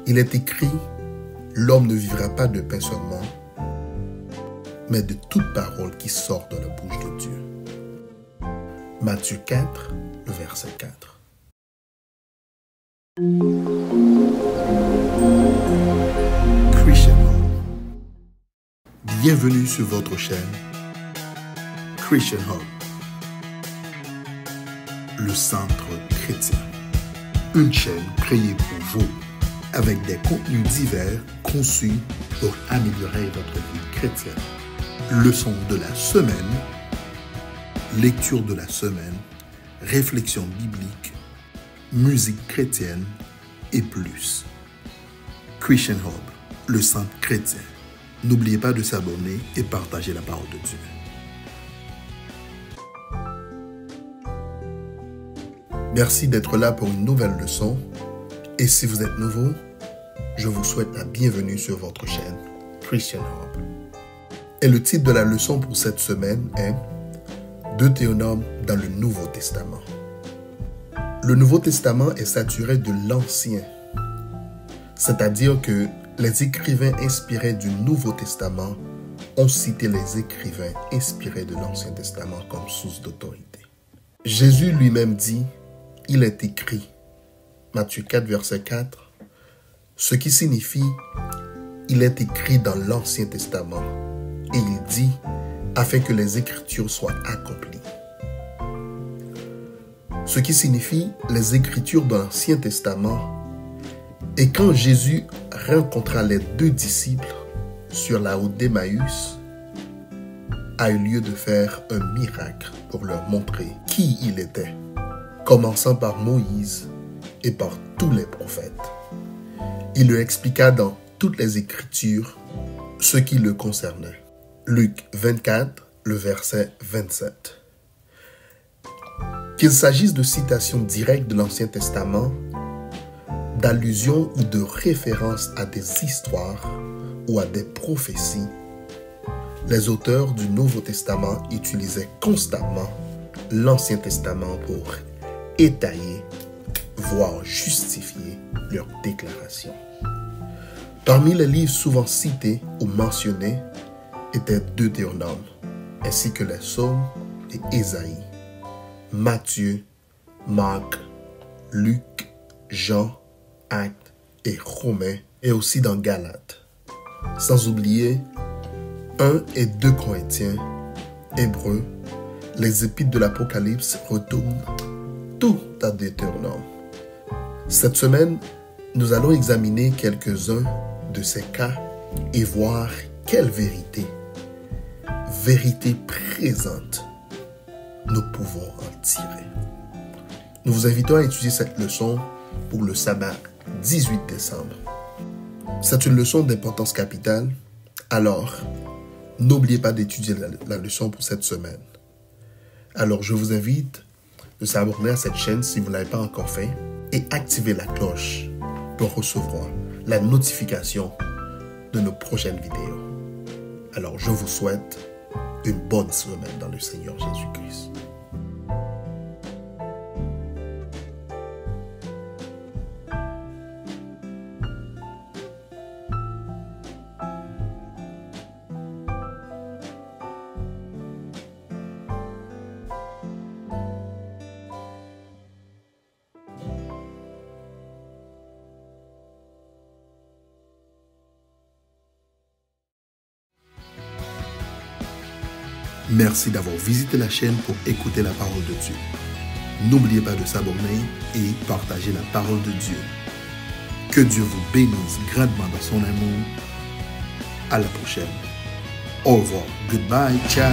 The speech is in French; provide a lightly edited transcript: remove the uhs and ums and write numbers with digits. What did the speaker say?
Il est écrit, l'homme ne vivra pas de pain seulement, mais de toute parole qui sort de la bouche de Dieu. Matthieu 4, le verset 4. Christian Hub. Bienvenue sur votre chaîne Christian Hub, le centre chrétien. Une chaîne créée pour vous, avec des contenus divers conçus pour améliorer votre vie chrétienne. Leçons de la semaine, lecture de la semaine, réflexion biblique, musique chrétienne et plus. Christian Hub, le centre chrétien. N'oubliez pas de s'abonner et partager la parole de Dieu. Merci d'être là pour une nouvelle leçon. Et si vous êtes nouveau, je vous souhaite la bienvenue sur votre chaîne Christian Hub. Et le titre de la leçon pour cette semaine est Deutéronome dans le Nouveau Testament. Le Nouveau Testament est saturé de l'Ancien, c'est-à-dire que les écrivains inspirés du Nouveau Testament ont cité les écrivains inspirés de l'Ancien Testament comme source d'autorité. Jésus lui-même dit, il est écrit, Matthieu 4, verset 4, ce qui signifie, il est écrit dans l'Ancien Testament. Et il dit, afin que les Écritures soient accomplies. Ce qui signifie les Écritures de l'Ancien Testament. Et quand Jésus rencontra les deux disciples sur la route d'Emmaüs, a eu lieu de faire un miracle pour leur montrer qui il était, commençant par Moïse et par tous les prophètes. Il leur expliqua dans toutes les Écritures ce qui le concernait. Luc 24, le verset 27. Qu'il s'agisse de citations directes de l'Ancien Testament, d'allusions ou de références à des histoires ou à des prophéties, les auteurs du Nouveau Testament utilisaient constamment l'Ancien Testament pour étayer, voire justifier leurs déclarations. Parmi les livres souvent cités ou mentionnés étaient Deutéronome, ainsi que les Psaumes et Ésaïe, Matthieu, Marc, Luc, Jean, Actes et Romains, et aussi dans Galates. Sans oublier 1 et 2 Corinthiens, Hébreux, les épîtres de l'Apocalypse retournent tout à Deutéronome. Cette semaine, nous allons examiner quelques-uns de ces cas et voir quelle vérité présente, nous pouvons en tirer. Nous vous invitons à étudier cette leçon pour le sabbat 18 décembre. C'est une leçon d'importance capitale, alors n'oubliez pas d'étudier la leçon pour cette semaine. Alors je vous invite de s'abonner à cette chaîne si vous ne l'avez pas encore fait et activer la cloche pour recevoir la notification de nos prochaines vidéos. Alors je vous souhaite une bonne semaine dans le Seigneur Jésus-Christ. Merci d'avoir visité la chaîne pour écouter la parole de Dieu. N'oubliez pas de s'abonner et partager la parole de Dieu. Que Dieu vous bénisse grandement dans son amour. À la prochaine. Au revoir. Goodbye. Ciao.